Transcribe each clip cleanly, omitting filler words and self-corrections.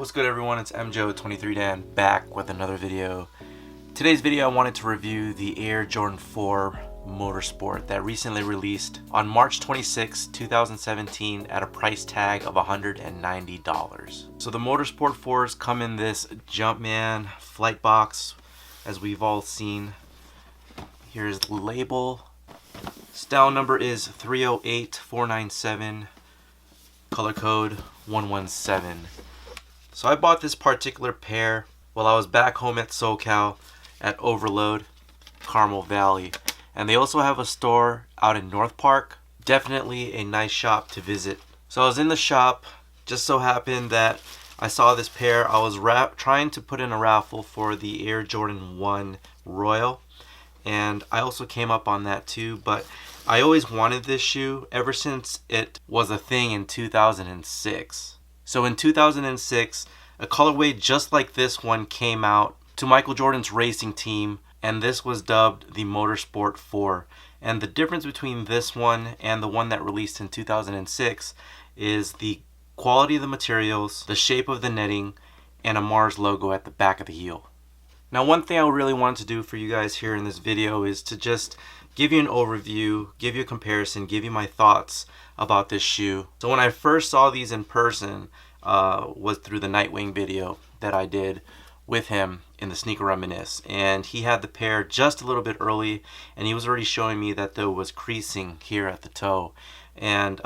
What's good everyone, it's MJO23Dan back with another video. Today's video I wanted to review the Air Jordan 4 Motorsport that recently released on March 26, 2017 at a price tag of $190. So the Motorsport 4s come in this Jumpman flight box as we've all seen. Here's the label. Style number is 308497, color code 117. So I bought this particular pair while I was back home at SoCal at Overload, Carmel Valley. And they also have a store out in North Park. Definitely a nice shop to visit. So I was in the shop, just so happened that I saw this pair. I was trying to put in a raffle for the Air Jordan 1 Royal. And I also came up on that too, but I always wanted this shoe ever since it was a thing in 2006. So in 2006, a colorway just like this one came out to Michael Jordan's racing team, and this was dubbed the Motorsport 4. And the difference between this one and the one that released in 2006 is the quality of the materials, the shape of the netting, and a Mars logo at the back of the heel. Now, one thing I really wanted to do for you guys here in this video is to just give you an overview, give you a comparison, give you my thoughts about this shoe. So when I first saw these in person was through the Nightwing video that I did with him in the Sneaker Reminisce, and he had the pair just a little bit early, and he was already showing me that there was creasing here at the toe. And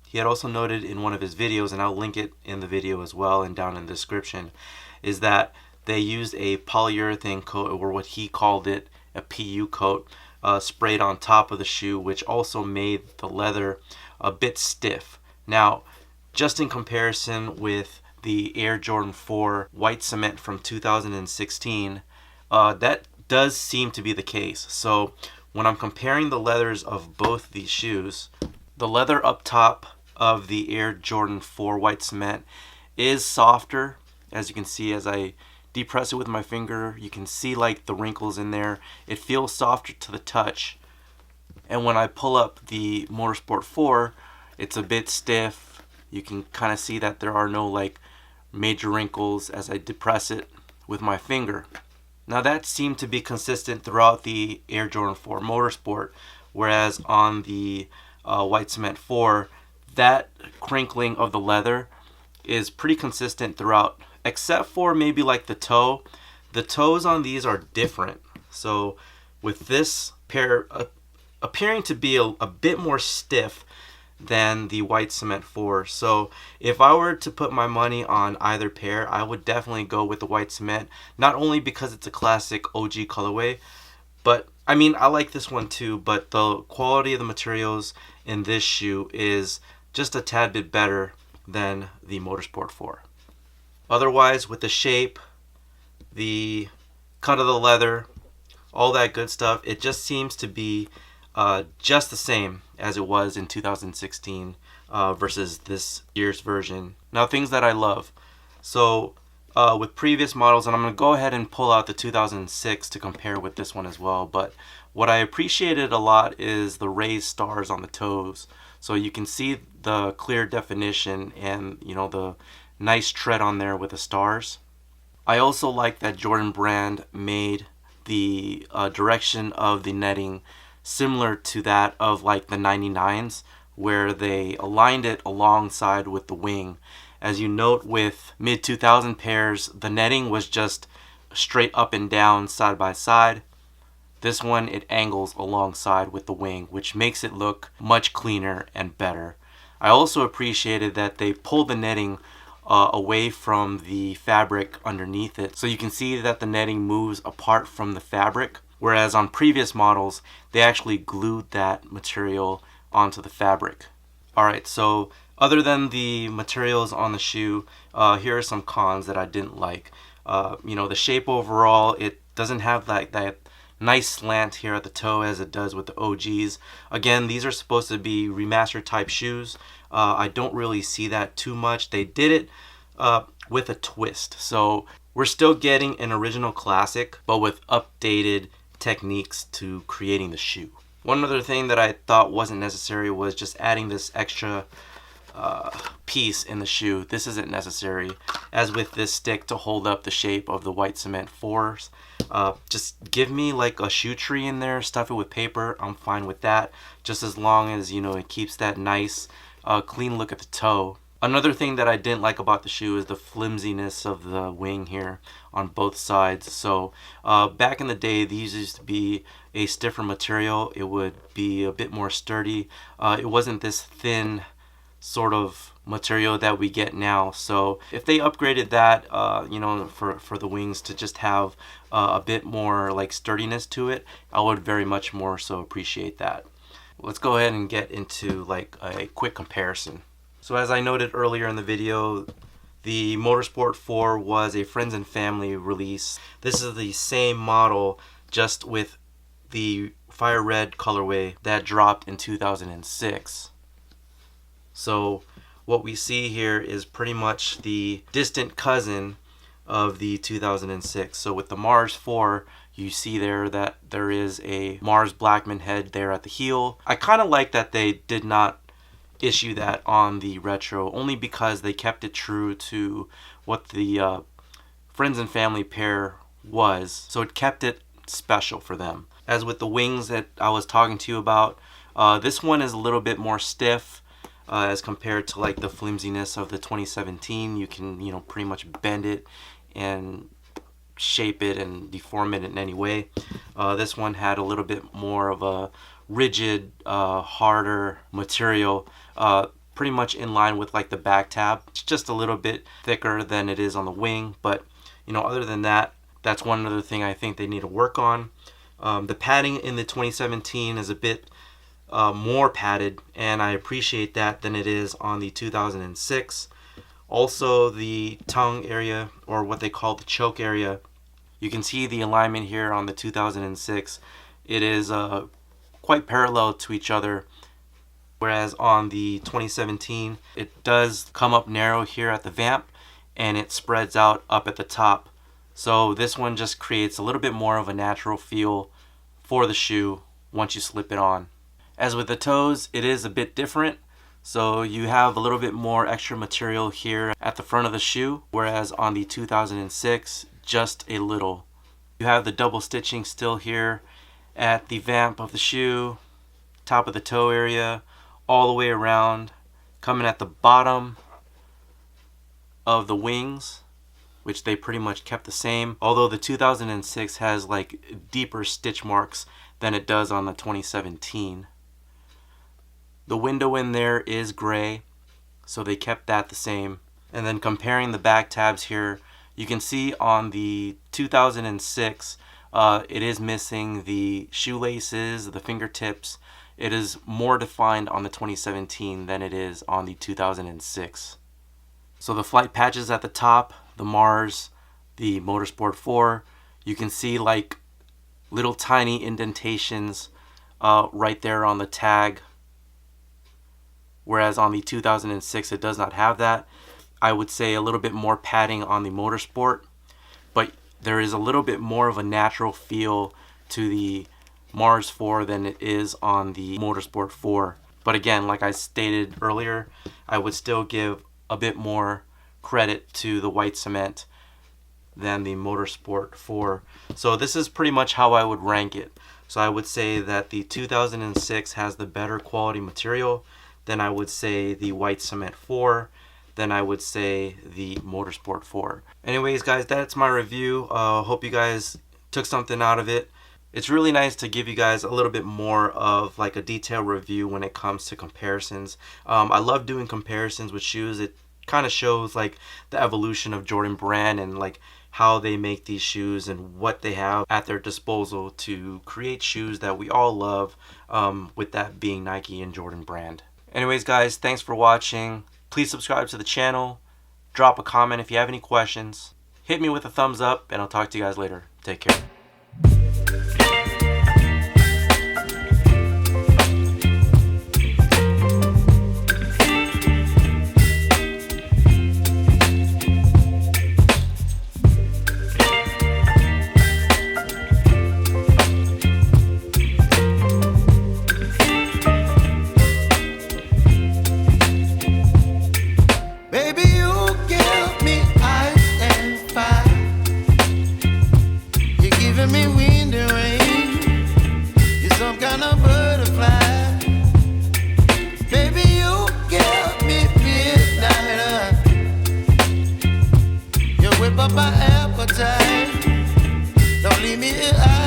he had also noted in one of his videos, and I'll link it in the video as well and down in the description, is that they used a polyurethane coat, or what he called it, a PU coat, sprayed on top of the shoe, which also made the leather a bit stiff. Now, just in comparison with the Air Jordan 4 white cement from 2016, that does seem to be the case. So when I'm comparing the leathers of both these shoes, the leather up top of the Air Jordan 4 white cement is softer. As you can see, as I depress it with my finger, you can see like the wrinkles in there. It feels softer to the touch. And when I pull up the Motorsport 4, it's a bit stiff. You can kind of see that there are no like major wrinkles as I depress it with my finger. Now that seemed to be consistent throughout the Air Jordan 4 Motorsport, whereas on the white cement 4, that crinkling of the leather is pretty consistent throughout, except for maybe like the toe. The toes on these are different. So with this pair appearing to be a bit more stiff than the white cement 4. So if I were to put my money on either pair, I would definitely go with the white cement, not only because it's a classic OG colorway, but I mean, I like this one too, but the quality of the materials in this shoe is just a tad bit better than the Motorsport 4. Otherwise, with the shape, the cut of the leather, all that good stuff, it just seems to be just the same as it was in 2016 versus this year's version. Now, things that I love. So with previous models, and I'm going to go ahead and pull out the 2006 to compare with this one as well, but what I appreciated a lot is the raised stars on the toes. So you can see the clear definition and, you know, the nice tread on there with the stars. I also like that Jordan Brand made the direction of the netting similar to that of like the 99s, where they aligned it alongside with the wing. As you note with mid 2000 pairs, the netting was just straight up and down side by side. This one, it angles alongside with the wing, which makes it look much cleaner and better. I also appreciated that they pulled the netting away from the fabric underneath it, so you can see that the netting moves apart from the fabric, whereas on previous models they actually glued that material onto the fabric. Alright, so other than the materials on the shoe, here are some cons that I didn't like. You know, the shape overall, it doesn't have like that nice slant here at the toe as it does with the OGs. Again, these are supposed to be remastered type shoes. I don't really see that too much. They did it with a twist. So we're still getting an original classic, but with updated techniques to creating the shoe. One other thing that I thought wasn't necessary was just adding this extra piece in the shoe. This isn't necessary. as with this stick to hold up the shape of the white cement 4s. Just give me like a shoe tree in there, stuff it with paper, I'm fine with that, just as long as, you know, it keeps that nice clean look at the toe. Another thing that I didn't like about the shoe is the flimsiness of the wing here on both sides. So back in the day, these used to be a stiffer material. It would be a bit more sturdy. It wasn't this thin sort of material that we get now. So if they upgraded that, you know, for the wings to just have a bit more like sturdiness to it, I would very much more so appreciate that. Let's go ahead and get into like a quick comparison. So as I noted earlier in the video, the Motorsport 4 was a friends and family release. This is the same model, just with the fire red colorway that dropped in 2006. So what we see here is pretty much the distant cousin of the 2006. So with the Mars 4, you see there that there is a Mars Blackman head there at the heel. I kind of like that they did not issue that on the retro, only because they kept it true to what the friends and family pair was, so it kept it special for them. As with the wings that I was talking to you about, this one is a little bit more stiff as compared to like the flimsiness of the 2017. You can, you know, pretty much bend it and shape it and deform it in any way. This one had a little bit more of a rigid, harder material, pretty much in line with like the back tab. It's just a little bit thicker than it is on the wing, but you know, other than that, that's one other thing I think they need to work on. The padding in the 2017 is a bit more padded, and I appreciate that, than it is on the 2006. Also, the tongue area, or what they call the choke area, you can see the alignment here on the 2006. It is quite parallel to each other, whereas on the 2017 it does come up narrow here at the vamp and it spreads out up at the top. So this one just creates a little bit more of a natural feel for the shoe once you slip it on. As with the toes, it is a bit different. So you have a little bit more extra material here at the front of the shoe, whereas on the 2006, just a little. You have the double stitching still here at the vamp of the shoe, top of the toe area, all the way around, coming at the bottom of the wings, which they pretty much kept the same, although the 2006 has like deeper stitch marks than it does on the 2017. The window in there is gray, so they kept that the same. And then comparing the back tabs here, you can see on the 2006 it is missing the shoelaces, the fingertips. It is more defined on the 2017 than it is on the 2006. So the flight patches at the top, the Mars, the Motorsport 4, you can see like little tiny indentations right there on the tag, whereas on the 2006 it does not have that. I would say a little bit more padding on the Motorsport, but there is a little bit more of a natural feel to the Mars 4 than it is on the Motorsport 4. But again, like I stated earlier, I would still give a bit more credit to the white cement than the Motorsport 4. So this is pretty much how I would rank it. So I would say that the 2006 has the better quality material. Then I would say the white cement 4. Then I would say the Motorsport 4. Anyways, guys, that's my review. Hope you guys took something out of it. It's really nice to give you guys a little bit more of like a detailed review when it comes to comparisons. I love doing comparisons with shoes. It kind of shows like the evolution of Jordan brand and like how they make these shoes and what they have at their disposal to create shoes that we all love, with that being Nike and Jordan brand. Anyways, guys, thanks for watching. Please subscribe to the channel. Drop a comment if you have any questions. Hit me with a thumbs up, and I'll talk to you guys later. Take care. Baby, you give me eyes. wind and rain. You're some kind of butterfly. Baby, you give me midnight. You whip up my appetite. Don't leave me here.